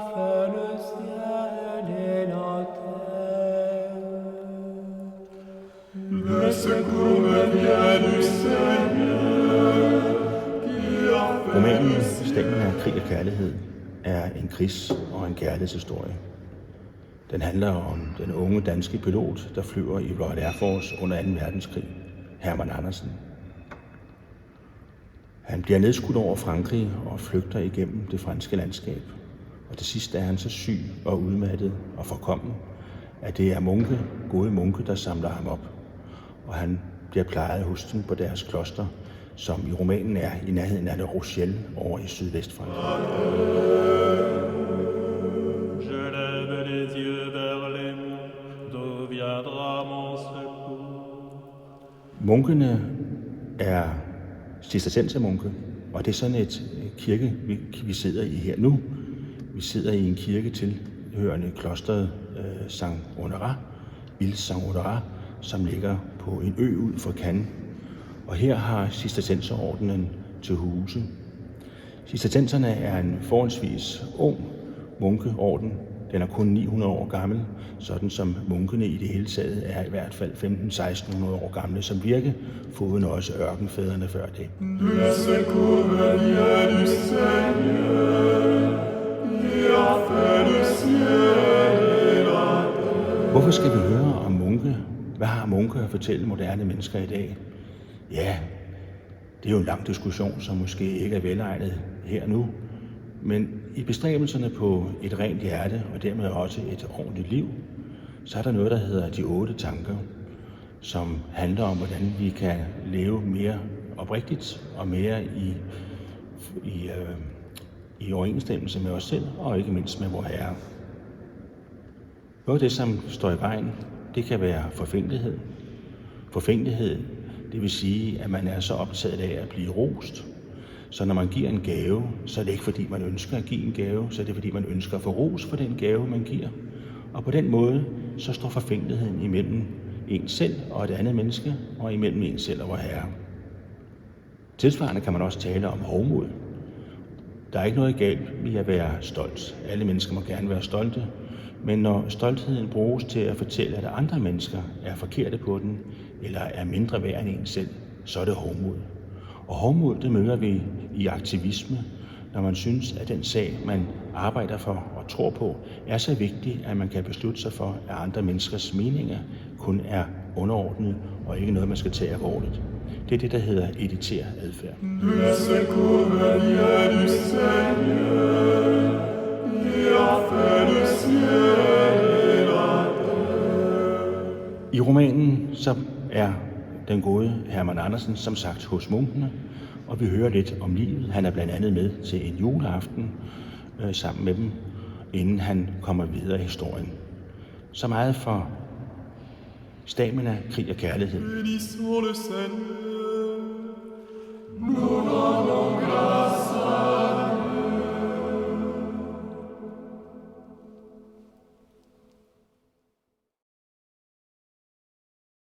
fait le ciel et la terre. Le secours me vient du Seigneur, qui a fait Romanen le ciel. Stemmen af krig og kærlighed er en krigs- og en kærlighedshistorie. Den handler om den unge danske pilot, der flyver i Royal Air Force under 2. verdenskrig, Hermann Andersen. Han bliver nedskudt over Frankrig og flygter igennem det franske landskab. Og til sidst er han så syg og udmattet og forkommen, at det er gode munke, der samler ham op. Og han bliver plejet hos dem på deres kloster, som i romanen er i nærheden af La Rochelle over i Sydvestfrankrig. Je lève les yeux vers les monts, d'où viendra mon secours. Munkene er cisterciensermunke, og det er sådan et kirke, vi sidder i her nu. Vi sidder i en kirke tilhørende klosteret Saint-Honorat, Ile Saint-Honorat, som ligger på en ø ud for Cannes. Og her har cistercienserordenen til huse. Cistercienserne er en forholdsvis ung munkeorden. Den er kun 900 år gammel, sådan som munkene i det hele taget er i hvert fald 1500-1600 år gamle som virke, foruden også ørkenfædrene før det. Le secours me vient du Seigneur, qui a fait le ciel et la terre. Hvorfor skal vi høre om munke? Hvad har munke at fortælle moderne mennesker i dag? Ja, det er jo en lang diskussion, som måske ikke er velegnet her nu. Men i bestræbelserne på et rent hjerte og dermed også et ordentligt liv, så er der noget, der hedder de 8 tanker, som handler om, hvordan vi kan leve mere oprigtigt og mere i overensstemmelse med os selv og ikke mindst med vor Herre. Noget af det, som står i vejen, det kan være forfængelighed. Forfængelighed, det vil sige, at man er så optaget af at blive rost. Så når man giver en gave, så er det ikke fordi, man ønsker at give en gave, så er det fordi, man ønsker at få ros for den gave, man giver. Og på den måde, så står forfængeligheden imellem en selv og et andet menneske, og imellem en selv og vor Herre. Tilsvarende kan man også tale om hovmod. Der er ikke noget galt i at være stolt. Alle mennesker må gerne være stolte. Men når stoltheden bruges til at fortælle, at andre mennesker er forkerte på den, eller er mindre værd end en selv, så er det hovmod. Og hovmod, det møder vi i aktivisme, når man synes, at den sag, man arbejder for og tror på, er så vigtig, at man kan beslutte sig for, at andre menneskers meninger kun er underordnet og ikke noget, man skal tage alvorligt. Det er det, der hedder elitær adfærd. Le secours me vient du Seigneur, qui a fait le ciel et la terre. I romanen så er den gode Hermann Andersen som sagt hos munkene, og vi hører lidt om livet. Han er blandt andet med til en juleaften sammen med dem, inden han kommer videre i historien. Så meget for Stamina, krig og kærlighed. Bénissons le Seigneur.